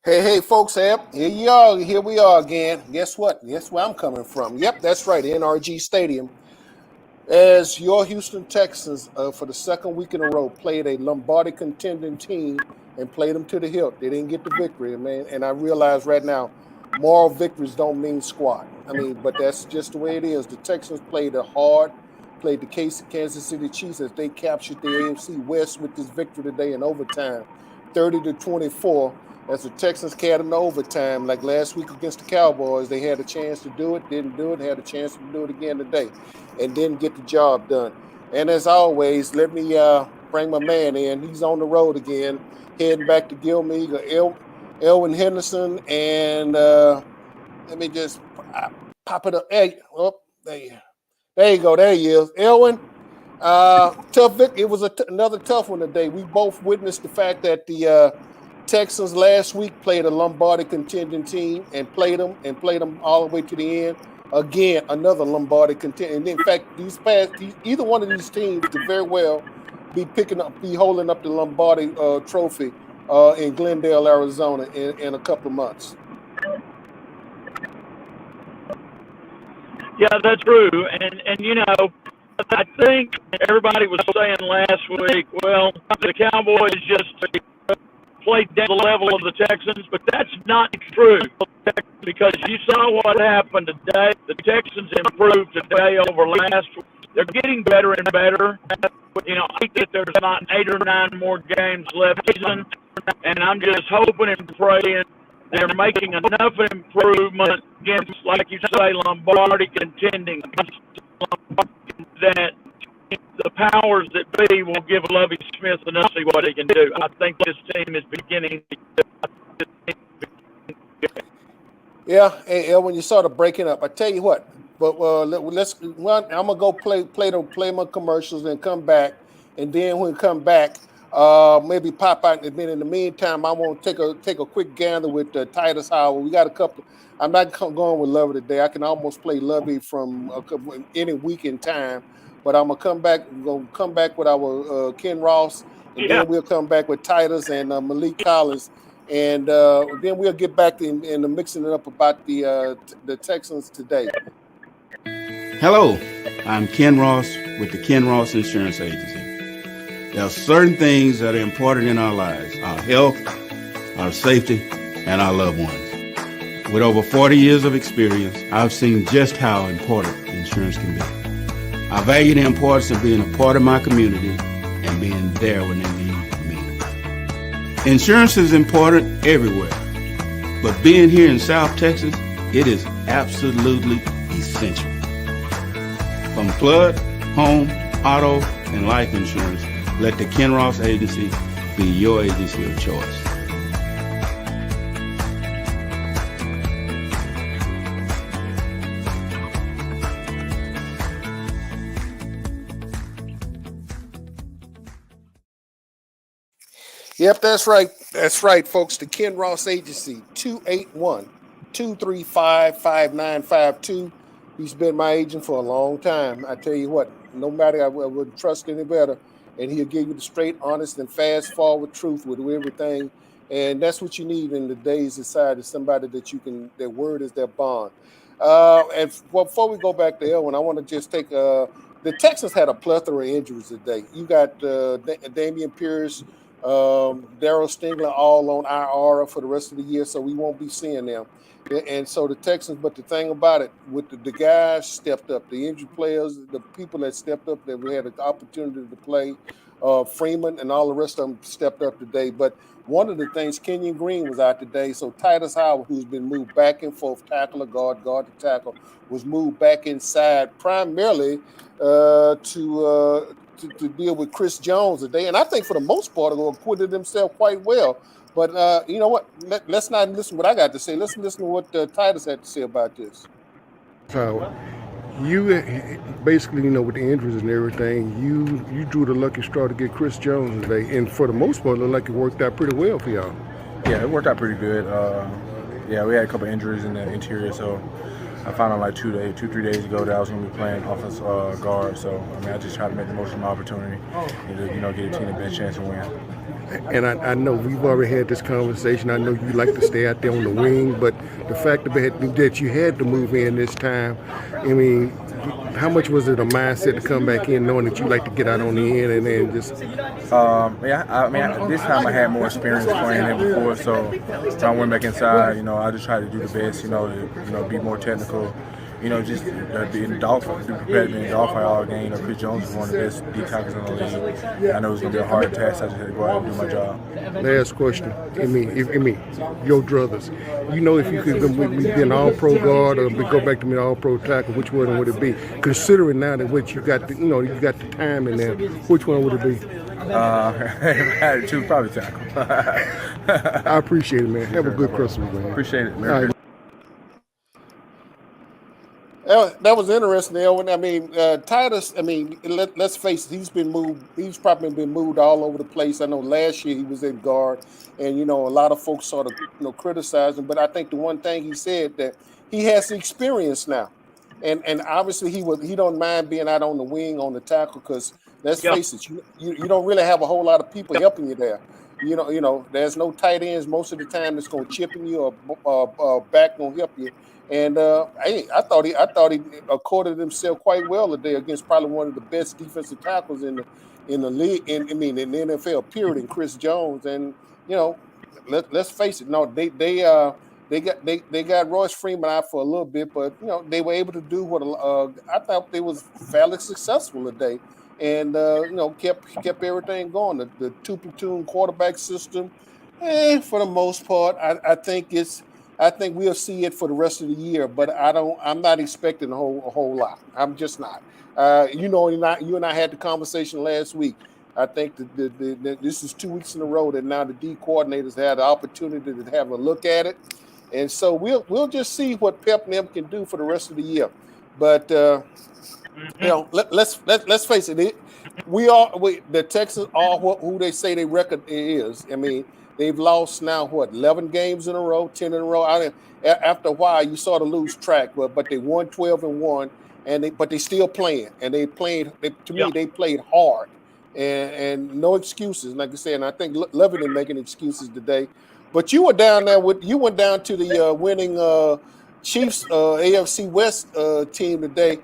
Hey, folks, here you are. Here we are again. Guess what? Guess where I'm coming from? Yep, that's right, NRG Stadium. As your Houston Texans, for the second week in a row, played a Lombard contending team and played them to the hilt. They didn't get the victory, man. And I realize right now, moral victories don't mean squat. But that's just the way it is. The Texans played hard, played the Kansas City Chiefs as they captured the AFC West with this victory today in overtime, 30-24. As the Texans carried in overtime, like last week against the Cowboys, they had a chance to do it, didn't do it, had a chance to do it again today, and didn't get the job done. And as always, let me bring my man in. He's on the road again, heading back to Gilmeager, Elwin Henderson, and let me just pop it up. Hey, there you go. There he is. Elwin, tough victory. It was another tough one today. We both witnessed the fact that the Texans last week played a Lombardi contending team and played them all the way to the end. Again, another Lombardi contender. And in fact, either one of these teams could very well be holding up the Lombardi Trophy in Glendale, Arizona, in a couple of months. Yeah, that's true. And you know, I think everybody was saying last week, well, the Cowboys just played down the level of the Texans, but that's not true because you saw what happened today. The Texans improved today over last week. They're getting better and better. You know, I think that there's about 8 or 9 more games left season, and I'm just hoping and praying they're making enough improvement against, like you say, Lombardi contending that the powers that be will give Lovie Smith enough to see what he can do. I think this team is beginning to. Yeah, hey, when you started breaking up, I tell you what. But I'm gonna go play my commercials and come back, and then when we come back, maybe pop out. And then in the meantime, I want to take a quick gander with Titus Howard. We got a couple. I'm not going with Lovie today. I can almost play Lovie from any week in time. But I'm gonna come back. We're gonna come back with our Ken Ross, and then we'll come back with Titus and Malik Collins, and then we'll get back in the mixing it up about the Texans today. Hello, I'm Ken Ross with the Ken Ross Insurance Agency. There are certain things that are important in our lives: our health, our safety, and our loved ones. With over 40 years of experience, I've seen just how important insurance can be. I value the importance of being a part of my community and being there when they need me. Insurance is important everywhere, but being here in South Texas, it is absolutely essential. From flood, home, auto, and life insurance, let the Ken Ross Agency be your agency of choice. Yep, that's right. That's right, folks. The Ken Ross Agency, 281-235-5952. He's been my agent for a long time. I tell you what, no matter, I wouldn't trust any better. And he'll give you the straight, honest, and fast-forward truth with everything. And that's what you need in the days society, somebody that their word is their bond. And before we go back to Elwin, I want to just take the Texans had a plethora of injuries today. You got Damian Pierce, Darryl Stingler all on IR for the rest of the year, so we won't be seeing them. And so the Texans, but the thing about it, with the guys stepped up, the injured players, the people that stepped up, that we had an opportunity to play, Freeman and all the rest of them stepped up today. But one of the things, Kenyon Green was out today, so Titus Howard, who's been moved back and forth, tackle or guard to tackle, was moved back inside primarily to deal with Chris Jones today. And I think for the most part, they acquitted themselves quite well. But you know what? Let's not listen to what I got to say. Let's listen to what Titus had to say about this. So you basically, with the injuries and everything, you drew the lucky straw to get Chris Jones today. And for the most part, it looked like it worked out pretty well for y'all. Yeah, it worked out pretty good. Yeah, we had a couple injuries in the interior, so I found out like 2-3 days ago that I was going to be playing offensive guard. So I just tried to make the most of my opportunity and get a team the best chance to win. and I know we've already had this conversation. I know you like to stay out there on the wing, but the fact that you had to move in this time, I mean, how much was it a mindset to come back in knowing that you like to get out on the end and then just? This time I had more experience playing than before, so when I went back inside, I just tried to do the best, to be more technical. Just be in dogfight, be prepared to be in dogfight all game. Chris Jones is one of the best D tackles in the league. I know it's gonna be a hard task. I just had to go out and do my job. Last question. Your druthers. If you could be an all-pro guard or go back to be an all-pro tackle, which one would it be? Considering now that what you got, you got the time in there, which one would it be? I had to choose, probably tackle. I appreciate it, man. Have a good Christmas, man. Appreciate it, man. That was interesting, Elwin. I mean, Titus, let's face it, he's been moved. He's probably been moved all over the place. I know last year he was in guard, and, a lot of folks sort of, criticized him. But I think the one thing he said that he has the experience now. And obviously he don't mind being out on the wing, on the tackle, because let's face it, you don't really have a whole lot of people helping you there. There's no tight ends most of the time that's going to chip in you or back going to help you. And I thought he accorded himself quite well today against probably one of the best defensive tackles in the league. In the NFL period, in Chris Jones. And let's face it, no, they got Royce Freeman out for a little bit, but they were able to do what I thought they was fairly successful today, and kept everything going. The two platoon quarterback system, for the most part, I think we'll see it for the rest of the year, but I'm not expecting a whole lot. I'm just not. You and I had the conversation last week. I think that this is 2 weeks in a row that now the D coordinators had the opportunity to have a look at it, and so we'll just see what Pep and them can do for the rest of the year. But let's face it. The Texans are who they say their record is. I mean, they've lost now 11 games in a row, 10 in a row. After a while, you sort of lose track. But they won 12-1, but they still playing, and they played. They played hard, and no excuses. Like I said, and I think Lovey didn't making excuses today. But you were down there you went down to the winning Chiefs AFC West team today.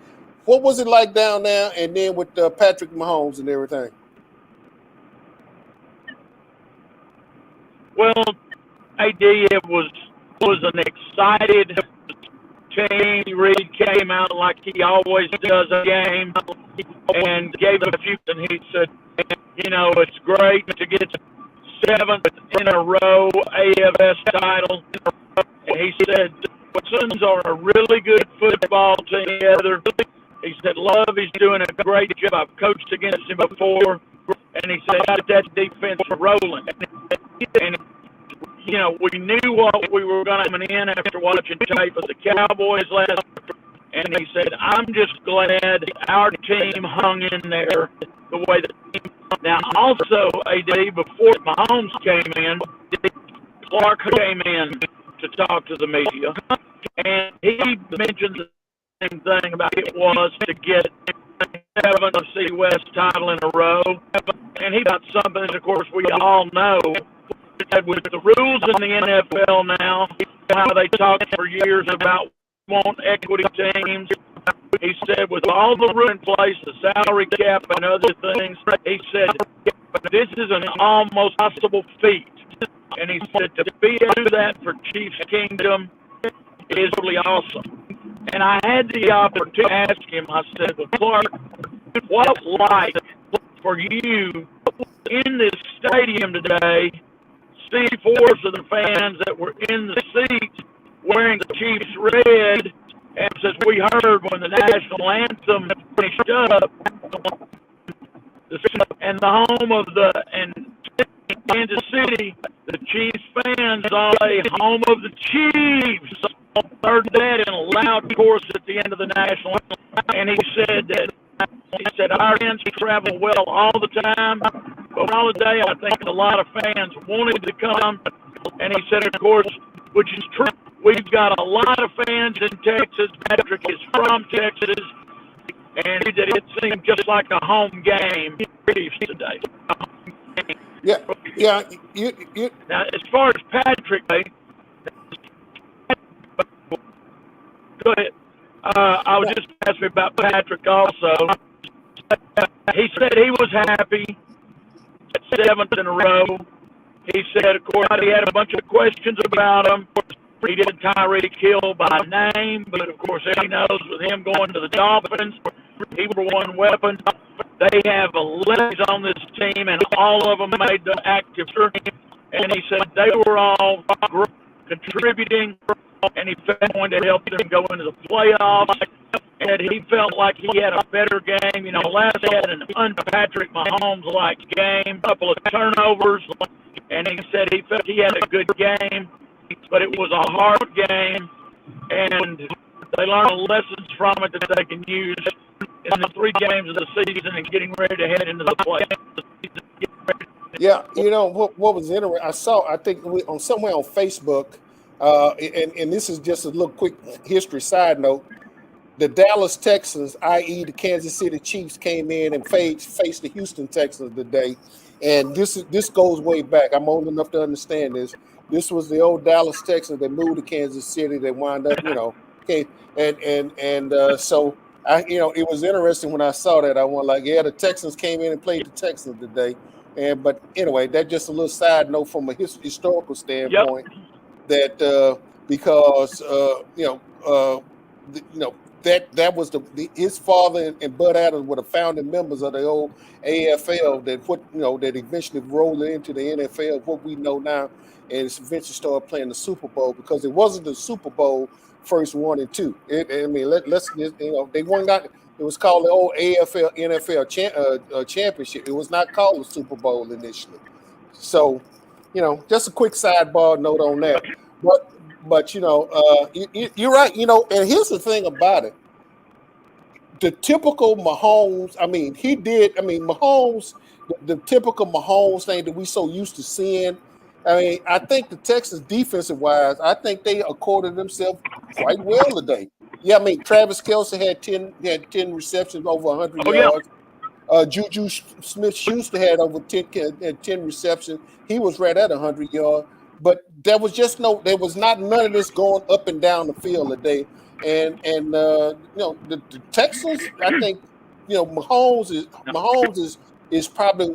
What was it like down there, and then with Patrick Mahomes and everything? Well, AD, it was an excited team. Reed came out like he always does a game and gave a few, and he said, it's great to get 7th in a row AFS title. And he said, Texans are a really good football team together. He said, Lovey's doing a great job. I've coached against him before. And he said, that defense was rolling. And, we knew what we were going to come in after watching tape of the Cowboys last year. And he said, I'm just glad our team hung in there the way that. Now, also, AD, before Mahomes came in, Clark came in to talk to the media. And he mentioned the same thing about it was to get 7th NFC West title in a row. And he got something, of course, we all know. That with the rules in the NFL now, how they talked for years about want equity teams. He said with all the rules in place, the salary cap and other things, he said this is an almost possible feat. And he said to be able to do that for Chiefs Kingdom is really awesome. And I had the opportunity to ask him, I said, well, Clark, what's it like for you in this stadium today, see 4 of the fans that were in the seats wearing the Chiefs red, and as we heard when the national anthem finished up, and the home of Kansas City, the Chiefs fans all say home of the Chiefs. Heard that in a loud chorus at the end of the national anthem, and he said our fans travel well all the time, but all the day I think a lot of fans wanted to come, and he said, of course, which is true. We've got a lot of fans in Texas. Patrick is from Texas, and it seemed just like a home game today. Yeah. You. Now, as far as Patrick, go ahead. I was just asking about Patrick also. He said he was happy at 7th in a row. He said, of course, he had a bunch of questions about him. He did Tyreek Hill by name, but of course, everybody knows with him going to the Dolphins, he was one weapon. They have 11 on this team, and all of them made them active. And he said they were all contributing, and he felt going to help them go into the playoffs. And he felt like he had a better game. You know, last he had an un-Patrick Mahomes-like game, a couple of turnovers, and he said he felt he had a good game, but it was a hard game, and they learned lessons from it that they can use in the 3 games of the season and getting ready to head into the playoffs. Yeah, you know what was interesting? I think on somewhere on Facebook, and this is just a little quick history side note. The Dallas Texans, i.e. the Kansas City Chiefs, came in and faced the Houston Texans today. And this goes way back. I'm old enough to understand this. This was the old Dallas Texans that moved to Kansas City. They wound up, okay. So it was interesting when I saw that. I went like, yeah, the Texans came in and played the Texans today. But anyway, that's just a little side note from a historical standpoint. Yep. That because that was his father and Bud Adams were the founding members of the old AFL that eventually rolled into the NFL, what we know now, and it's eventually started playing the Super Bowl, because it wasn't the Super Bowl first 1 and 2. They weren't got. It was called the old AFL NFL championship. It was not called the Super Bowl initially. So, just a quick sidebar note on that. But you're right. And here's the thing about it: the typical Mahomes. Mahomes, the typical Mahomes thing that we so used to seeing. I think the Texans defensive wise, I think they accorded themselves quite well today. Yeah, Travis Kelce had 10 receptions over 100 yards. Juju Smith-Schuster had over 10 receptions. He was right at 100 yards. But there was none of this going up and down the field today. And the Texans, I think, Mahomes is probably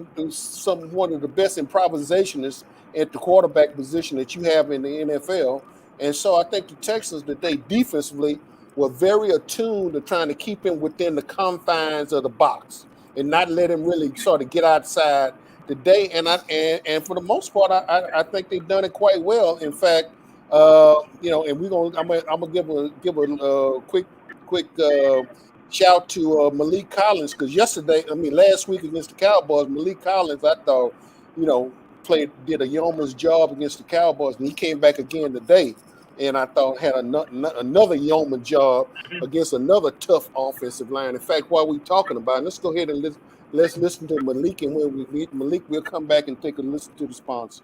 one of the best improvisationists at the quarterback position that you have in the NFL. And so I think the Texans today defensively were very attuned to trying to keep him within the confines of the box and not let him really sort of get outside today. And for the most part, I think they've done it quite well. In fact, and I'm gonna give a quick shout to Malik Collins, because last week against the Cowboys, Malik Collins, I thought, did a yeoman's job against the Cowboys, and he came back again today, and I thought had another yeoman job against another tough offensive line. In fact, while we're talking about it, let's go ahead and let's listen to Malik, and when we meet Malik, we'll come back and take a listen to the sponsor.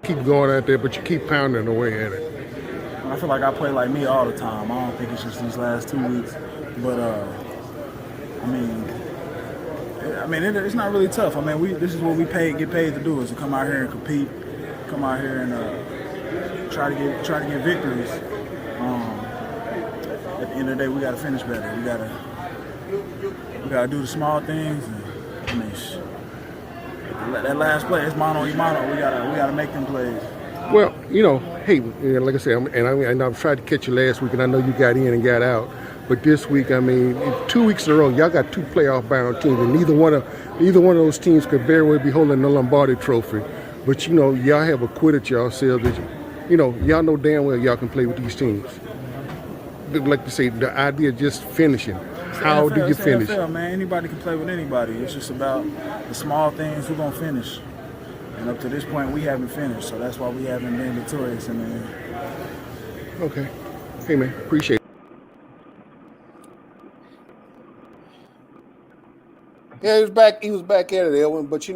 Keep going out there, but you keep pounding away at it. I feel like I play like me all the time. I don't think it's just these last 2 weeks, but it's not really tough. This is what we get paid to do, is to come out here and compete, come out here and try to get victories. At the end of the day, we got to finish better. We gotta do the small things. That last play, it's mano y mano. We gotta make them plays. Well, hey, like I said, I've tried to catch you last week, and I know you got in and got out. But this week, 2 weeks in a row, y'all got 2 playoff-bound teams, and neither one of those teams could very well be holding the Lombard Trophy. But y'all have acquitted yourselves. Y'all know damn well y'all can play with these teams. Like to say, the idea of just finishing. How do you finish? NFL, man. Anybody can play with anybody. It's just about the small things. We're gonna finish. And up to this point, we haven't finished, so that's why we haven't been victorious in the end. Okay. Hey, man. Appreciate it. Yeah, he was back at it, Elwin. But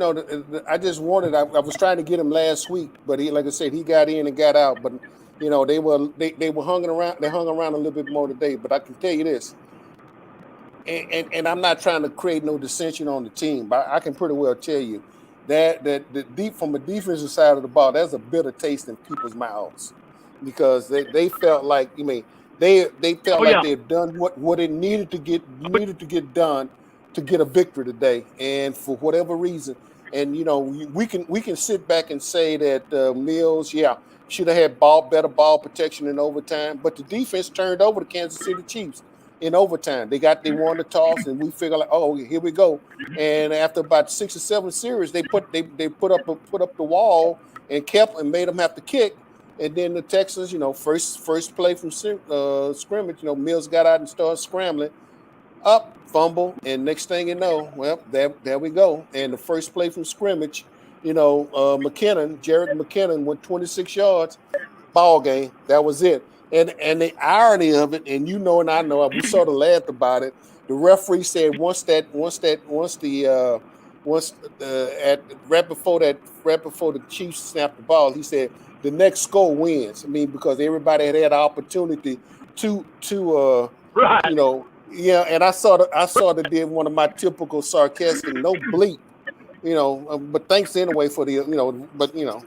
I just wanted. I was trying to get him last week, but he, like I said, he got in and got out. But they were hung around. They hung around a little bit more today. But I can tell you this, and I'm not trying to create no dissension on the team, but I can pretty well tell you, that the deep from a defensive side of the ball, there's a bitter taste in people's mouths because they felt like they felt Oh like yeah. they've done what it needed to get done to get a victory today, and for whatever reason, and we can sit back and say that Mills, should have had better ball protection in overtime, but the defense turned over the Kansas City Chiefs in overtime. They won the toss, and we figure like, oh, here we go. And after about 6 or 7 series, they put up the wall and made them have to kick. And then the Texans, first play from scrimmage, Mills got out and started scrambling, up, fumble, and next thing you know, well, there we go. And the first play from scrimmage, Jared McKinnon went 26 yards, ball game. That was it. And the irony of it, and and I know, we sort of laughed about it. The referee said right before the Chiefs snapped the ball, he said the next score wins. I mean, because everybody had opportunity to Right. and I sort of did one of my typical sarcastic no bleep, but thanks anyway for the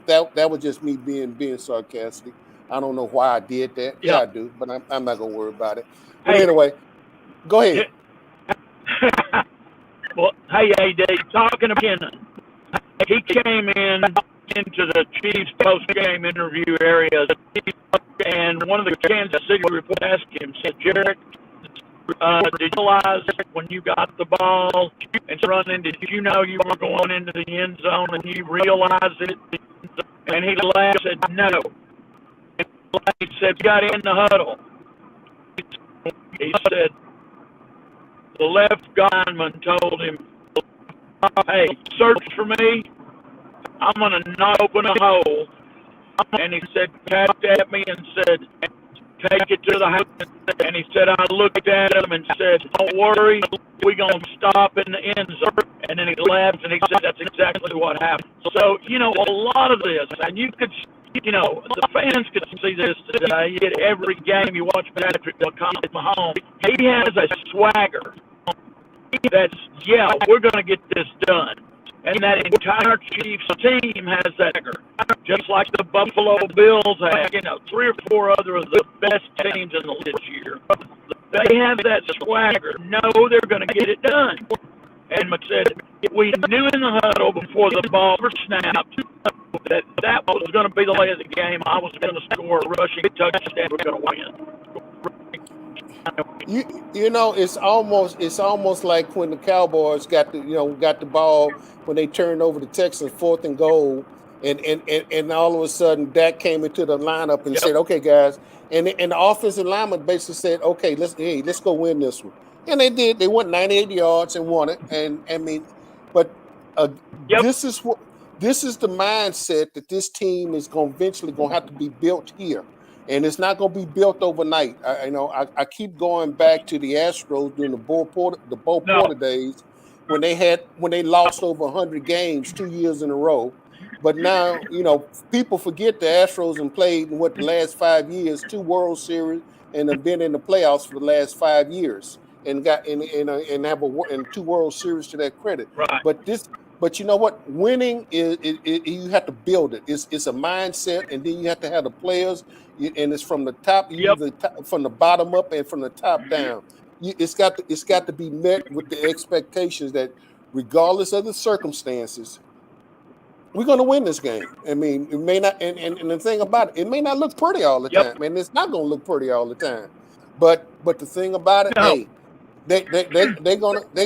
that was just me being sarcastic. I don't know why I did that. Yeah, I do, but I'm not gonna worry about it. But anyway, go ahead. Well, hey, AD, talking to McKinnon, he came into the Chiefs post-game interview area, and one of the Kansas City reporters asked him, said, Jarek, did you realize when you got the ball and running, did you know you were going into the end zone and you realized it? And he laughed and said, no. He said, got in the huddle. He said, the left lineman told him, hey, search for me. I'm going to open a hole. And he said, tapped at me and said, take it to the house. And he said, I looked at him and said, don't worry, we're going to stop in the end zone. And then he laughed and he said, that's exactly what happened. So, a lot of this, and you could, the fans could see this today. At every game you watch Patrick Mahomes, he has a swagger that's, we're going to get this done. And that entire Chiefs team has that swagger, just like the Buffalo Bills have, 3 or 4 other of the best teams in the league this year. They have that swagger. No, they're going to get it done. And Mc said, we knew in the huddle before the ball was snapped that was going to be the way of the game. I was going to score a rushing touchdown. We're going to win. It's almost like when the Cowboys got the ball when they turned over the Texans 4th and goal, and all of a sudden Dak came into the lineup and said, "Okay, guys," and the offensive lineman basically said, "Okay, let's go win this one," and they did. They went 98 yards and won it. And I mean, but this is the mindset that this team is eventually going to have to be built here. And it's not going to be built overnight. I keep going back to the Astros during the Bo Porter days when they lost over 100 games 2 years in a row. But now, people forget the Astros and played in the last 5 years 2 World Series and have been in the playoffs for the last 5 years and got and have 2 World Series to their credit. Right. But you know what? Winning is you have to build it. It's a mindset, and then you have to have the players, and it's from the top, from the bottom up, and from the top down. It's got to be met with the expectations that, regardless of the circumstances, we're going to win this game. I mean, it may not, and the thing about it may not look pretty all the time, and it's not going to look pretty all the time. But the thing about it, hey, they're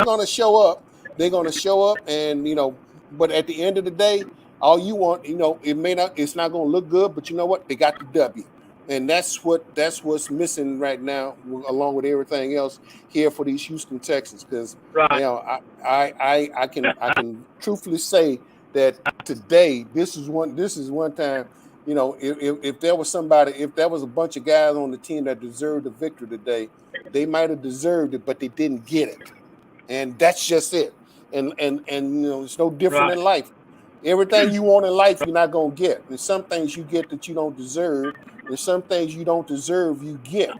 gonna show up. They're going to show up, and but at the end of the day, all you want, it's not going to look good, but you know what? They got the W, and that's what's missing right now, along with everything else here for these Houston Texans. Because I can truthfully say that today, this is one time. If there was a bunch of guys on the team that deserved the victory today, they might have deserved it, but they didn't get it, and that's just it. And it's no different in life. Everything you want in life, you're not gonna get. There's some things you get that you don't deserve. There's some things you don't deserve you get.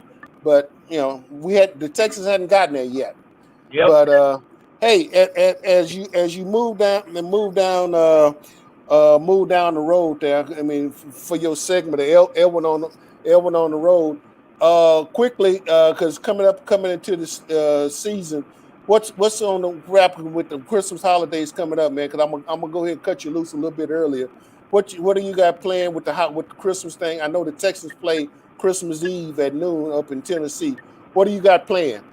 But the Texans hadn't gotten there yet. Yep. But Hey, as you move down and move down the road there. I mean, for your segment, Elwin on the road. Quickly, because coming into this season, what's on the wrap with the Christmas holidays coming up, man? Because I'm gonna go ahead and cut you loose a little bit earlier. What do you got planned with the Christmas thing? I know the Texans play Christmas Eve at noon up in Tennessee. What do you got planned?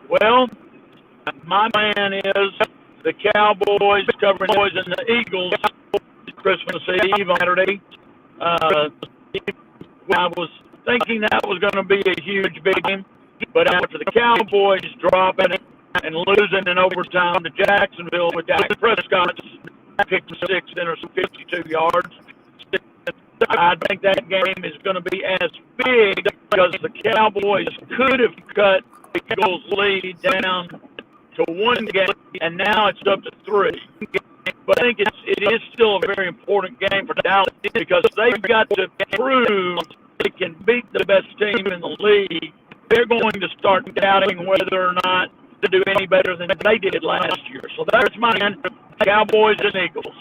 Well, my man is the Cowboys covering the Boys and the Eagles Christmas Eve on Saturday. I was thinking that was going to be a huge big game, but after the Cowboys dropping it and losing in overtime to Jacksonville with Dak Prescott's pick 6 interceptions, 52 yards, I think that game is going to be as big because the Cowboys could have cut the Eagles' lead down to 1 game, and now it's up to 3. But I think it is still a very important game for Dallas because they've got to prove they can beat the best team in the league. They're going to start doubting whether or not to do any better than they did last year. So that's mine, Cowboys and Eagles.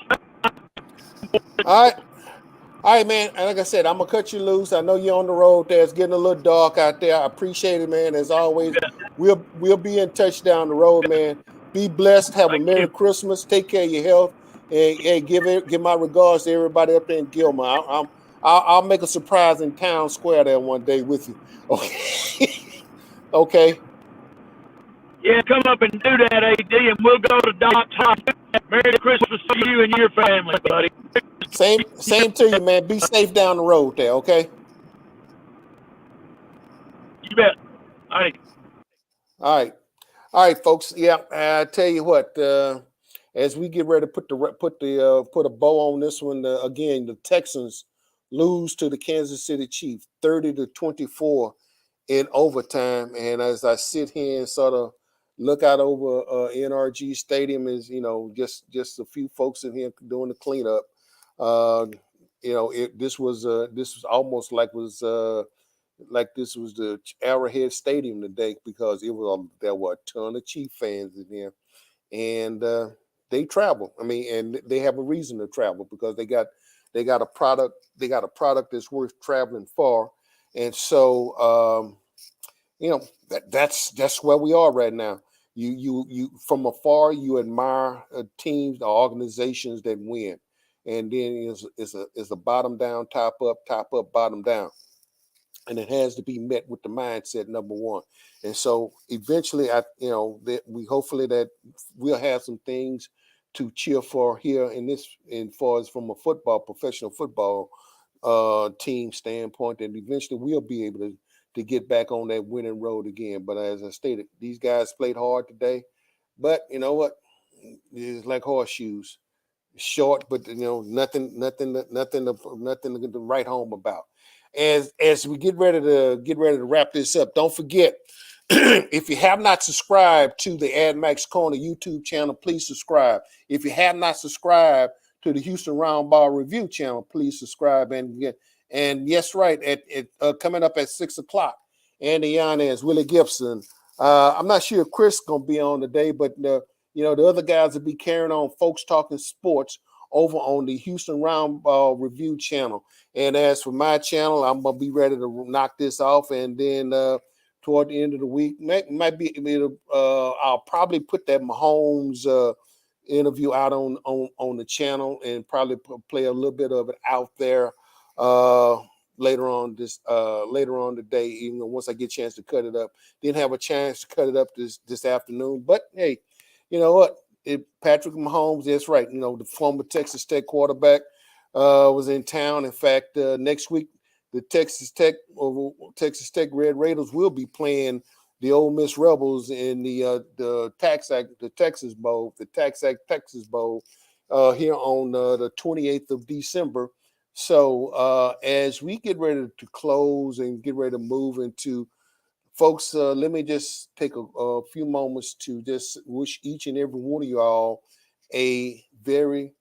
All right, man. And like I said, I'm gonna cut you loose. I know you're on the road there. It's getting a little dark out there. I appreciate it, man. As always, we'll be in touch down the road, man. Be blessed. Have a Merry Christmas. Take care of your health, and hey, give my regards to everybody up there in Gilmore. I'll make a surprise in Town Square there one day with you. Okay. Okay. Yeah, come up and do that, AD, and we'll go to Doc's house. Merry Christmas to you and your family, buddy. Same to you, man. Be safe down the road there, okay? You bet. All right. All right, folks. Yeah, I tell you what. As we get ready to put a bow on this one, again, the Texans lose to the Kansas City Chiefs, 30-24 in overtime. And as I sit here and sort of look out over NRG Stadium, is just a few folks in here doing the cleanup. This was almost like this was the Arrowhead Stadium today because there were a ton of Chief fans in here, and they travel. I mean, and they have a reason to travel because they got a product that's worth traveling for, and so that's where we are right now. You from afar you admire teams or organizations that win, and then it's a bottom down, top up, bottom down. And it has to be met with the mindset number one. And so eventually, hopefully that we'll have some things to cheer for here in far as from a professional football team standpoint, and eventually we'll be able to get back on that winning road again. But as I stated, these guys played hard today. But you know what? It's like horseshoes, short, but nothing to write home about. As we get ready to wrap this up, don't forget if you have not subscribed to the Ad Max Corner YouTube channel, please subscribe. If you have not subscribed to the Houston Roundball Review channel, please subscribe. And yes, right, at coming up at 6:00, Andy Yanez, Willie Gibson. I'm not sure if Chris gonna be on today, but the other guys will be carrying on Folks Talking Sports over on the Houston Roundball Review channel. And as for my channel, I'm gonna be ready to knock this off, and then toward the end of the week, I'll probably put that Mahomes interview out on the channel, and probably play a little bit of it out there later on today. Even once I get a chance to cut it up, didn't have a chance to cut it up this afternoon. But hey, you know what? Patrick Mahomes, that's right. The former Texas Tech quarterback was in town. In fact, next week, the Texas Tech Red Raiders will be playing the Ole Miss Rebels in the Texas Bowl here on the 28th of December. So as we get ready to close and get ready to move into folks, let me just take a few moments to just wish each and every one of you all a very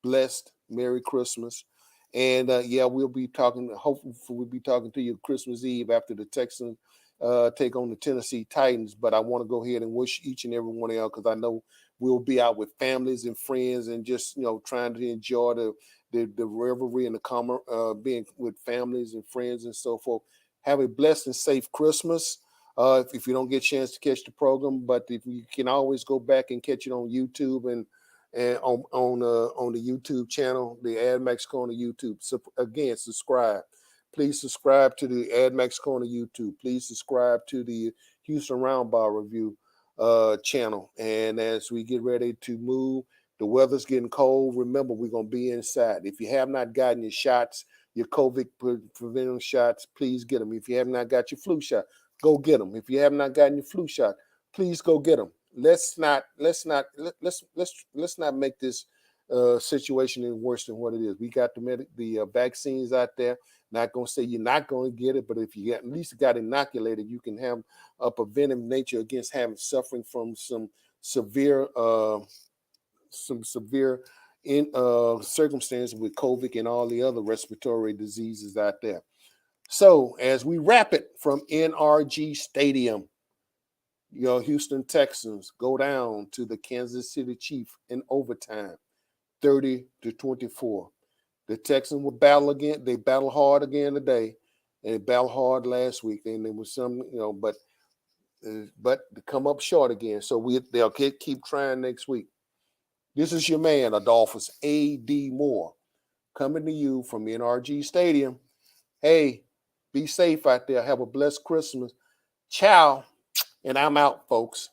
blessed Merry Christmas. And we'll be talking. Hopefully, we'll be talking to you Christmas Eve after the Texans take on the Tennessee Titans. But I want to go ahead and wish each and every one of y'all, because I know we'll be out with families and friends and just, trying to enjoy the revelry and the being with families and friends and so forth. Have a blessed and safe Christmas. If you don't get a chance to catch the program, but if you can always go back and catch it on YouTube and on the YouTube channel, the Ad Max Corner YouTube. So again, subscribe. Please subscribe to the Ad Max Corner YouTube. Please subscribe to the Houston Roundball Review channel. And as we get ready to move, the weather's getting cold. Remember, we're going to be inside. If you have not gotten your shots, your COVID preventive shots, please get them. If you have not got your flu shot, go get them. If you have not gotten your flu shot, please go get them. Let's not make this situation any worse than what it is. We got the vaccines out there. Not going to say you're not going to get it, but if you at least got inoculated, you can have a preventive nature against suffering from some severe circumstances with COVID and all the other respiratory diseases out there. So as we wrap it from NRG Stadium, your Houston Texans go down to the Kansas City Chiefs in overtime, 30-24. The Texans will battle again. They battle hard again today, and they battled hard last week. And there was some, but to come up short again. So they'll keep trying next week. This is your man, Adolphus A.D. Moore, coming to you from NRG Stadium. Hey, be safe out there. Have a blessed Christmas. Ciao. And I'm out, folks.